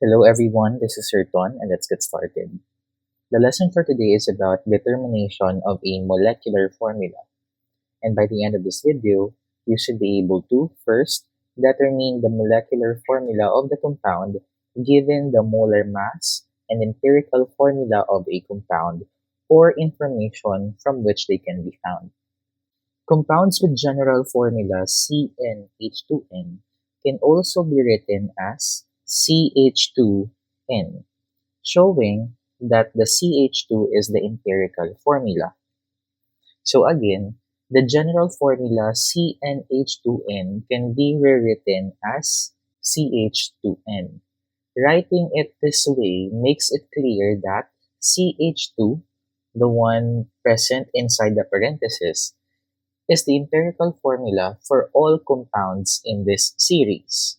Hello everyone, this is Sir Ton and let's get started. The lesson for today is about determination of a molecular formula. And by the end of this video, you should be able to first determine the molecular formula of the compound given the molar mass and empirical formula of a compound or information from which they can be found. Compounds with general formula CnH2n can also be written as CH2n, showing that the CH2 is the empirical formula. So again, the general formula CnH2n can be rewritten as CH2n. Writing it this way makes it clear that CH2, the one present inside the parenthesis, is the empirical formula for all compounds in this series.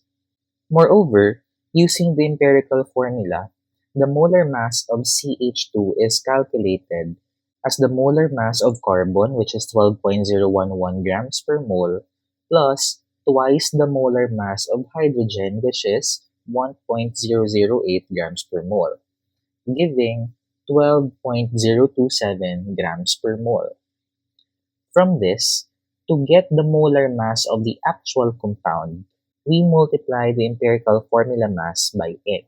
Moreover, using the empirical formula, the molar mass of CH2 is calculated as the molar mass of carbon, which is 12.011 grams per mole, plus twice the molar mass of hydrogen, which is 1.008 grams per mole, giving 12.027 grams per mole. From this, to get the molar mass of the actual compound, we multiply the empirical formula mass by N.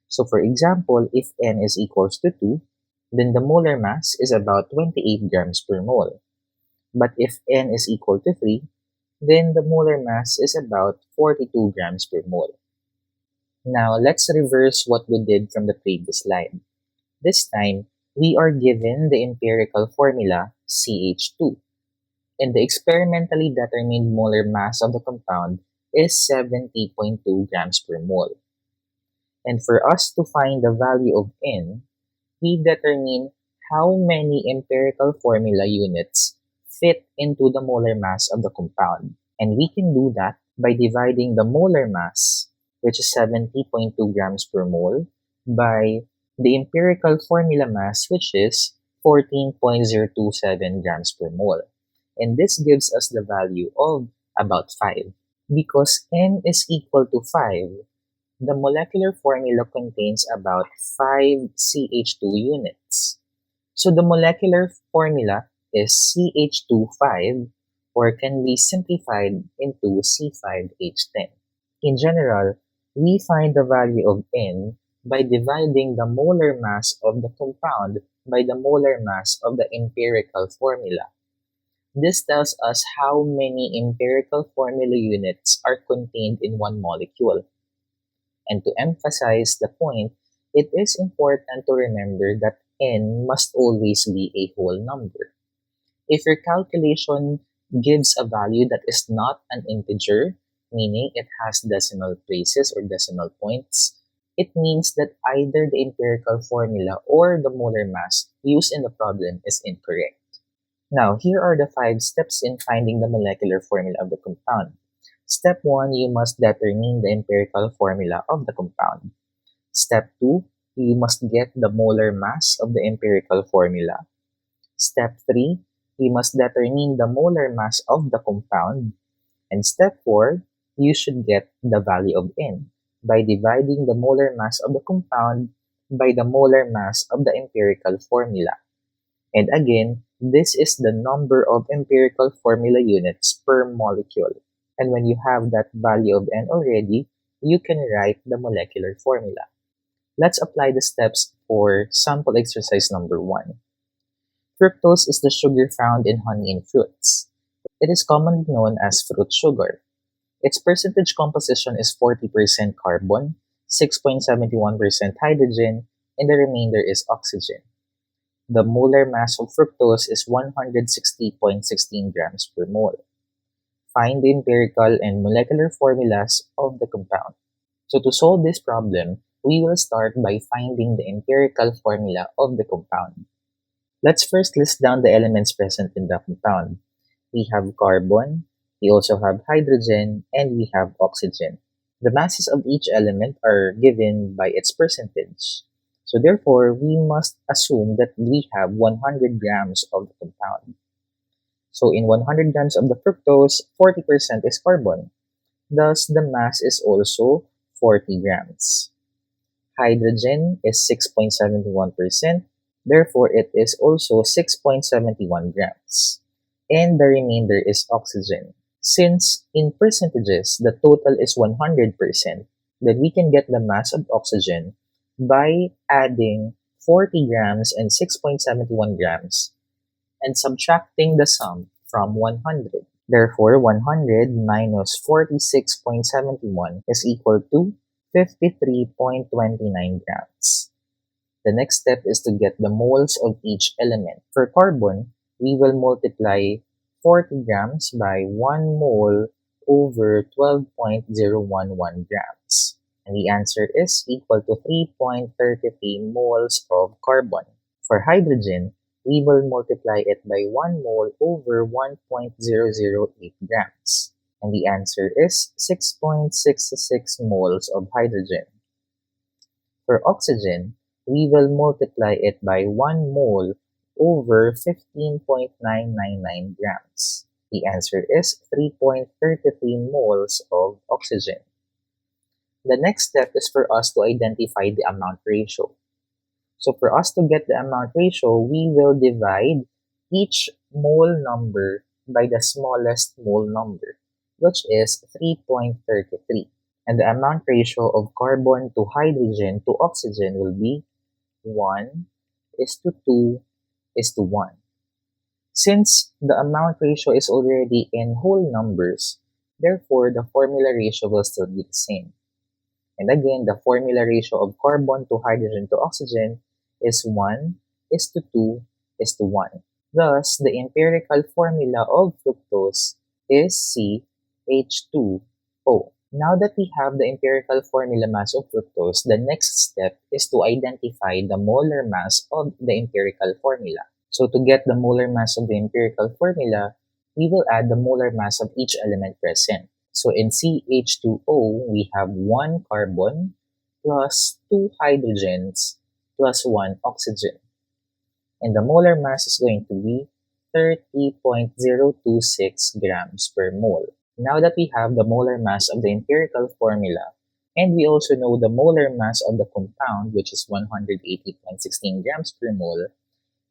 So for example, if N is equals to 2, then the molar mass is about 28 grams per mole. But if N is equal to 3, then the molar mass is about 42 grams per mole. Now let's reverse what we did from the previous slide. This time, we are given the empirical formula CH2, and the experimentally determined molar mass of the compound is 70.2 grams per mole. And for us to find the value of N, we determine how many empirical formula units fit into the molar mass of the compound. And we can do that by dividing the molar mass, which is 70.2 grams per mole, by the empirical formula mass, which is 14.027 grams per mole. And this gives us the value of about 5. Because N is equal to 5, the molecular formula contains about 5 CH2 units. So the molecular formula is CH25, or can be simplified into C5H10. In general, we find the value of N by dividing the molar mass of the compound by the molar mass of the empirical formula. This tells us how many empirical formula units are contained in one molecule. And to emphasize the point, it is important to remember that N must always be a whole number. If your calculation gives a value that is not an integer, meaning it has decimal places or decimal points, it means that either the empirical formula or the molar mass used in the problem is incorrect. Now, here are the 5 steps in finding the molecular formula of the compound. Step 1, you must determine the empirical formula of the compound. Step 2, you must get the molar mass of the empirical formula. Step 3, you must determine the molar mass of the compound. And step 4, you should get the value of N by dividing the molar mass of the compound by the molar mass of the empirical formula. And again, this is the number of empirical formula units per molecule. And when you have that value of N already, you can write the molecular formula. Let's apply the steps for sample exercise number 1. Fructose is the sugar found in honey and fruits. It is commonly known as fruit sugar. Its percentage composition is 40% carbon, 6.71% hydrogen, and the remainder is oxygen. The molar mass of fructose is 160.16 grams per mole. Find the empirical and molecular formulas of the compound. So to solve this problem, we will start by finding the empirical formula of the compound. Let's first list down the elements present in the compound. We have carbon, we also have hydrogen, and we have oxygen. The masses of each element are given by its percentage. So therefore, we must assume that we have 100 grams of the compound. So in 100 grams of the fructose, 40% is carbon. Thus, the mass is also 40 grams. Hydrogen is 6.71%, therefore it is also 6.71 grams. And the remainder is oxygen. Since in percentages the total is 100%, then we can get the mass of oxygen by adding 40 grams and 6.71 grams and subtracting the sum from 100. Therefore, 100 minus 46.71 is equal to 53.29 grams. The next step is to get the moles of each element. For carbon, we will multiply 40 grams by 1 mole over 12.011 grams. And the answer is equal to 3.33 moles of carbon. For hydrogen, we will multiply it by 1 mole over 1.008 grams. And the answer is 6.66 moles of hydrogen. For oxygen, we will multiply it by 1 mole over 15.999 grams. The answer is 3.33 moles of oxygen. The next step is for us to identify the amount ratio. So for us to get the amount ratio, we will divide each mole number by the smallest mole number, which is 3.33. And the amount ratio of carbon to hydrogen to oxygen will be 1:2:1. Since the amount ratio is already in whole numbers, therefore the formula ratio will still be the same. And again, the formula ratio of carbon to hydrogen to oxygen is 1:2:1. Thus, the empirical formula of fructose is CH2O. Now that we have the empirical formula mass of fructose, the next step is to identify the molar mass of the empirical formula. So to get the molar mass of the empirical formula, we will add the molar mass of each element present. So in CH2O, we have 1 carbon plus 2 hydrogens plus 1 oxygen. And the molar mass is going to be 30.026 grams per mole. Now that we have the molar mass of the empirical formula, and we also know the molar mass of the compound, which is 180.16 grams per mole,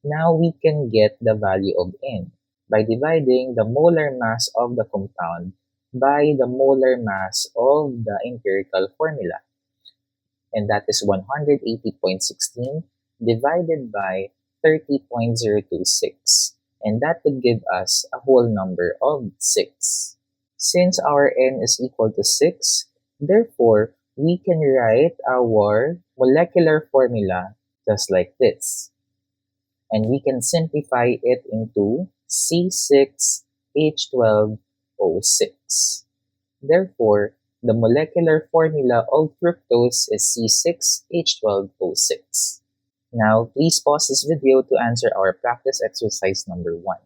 now we can get the value of N by dividing the molar mass of the compound by the molar mass of the empirical formula. And that is 180.16 divided by 30.026. And that would give us a whole number of 6. Since our N is equal to 6, therefore, we can write our molecular formula just like this. And we can simplify it into C6H12O6. Therefore, the molecular formula of fructose is C6H12O6. Now, please pause this video to answer our practice exercise number 1.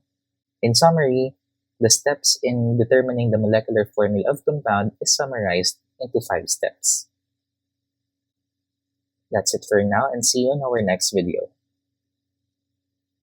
In summary, the steps in determining the molecular formula of compound is summarized into 5 steps. That's it for now and see you in our next video.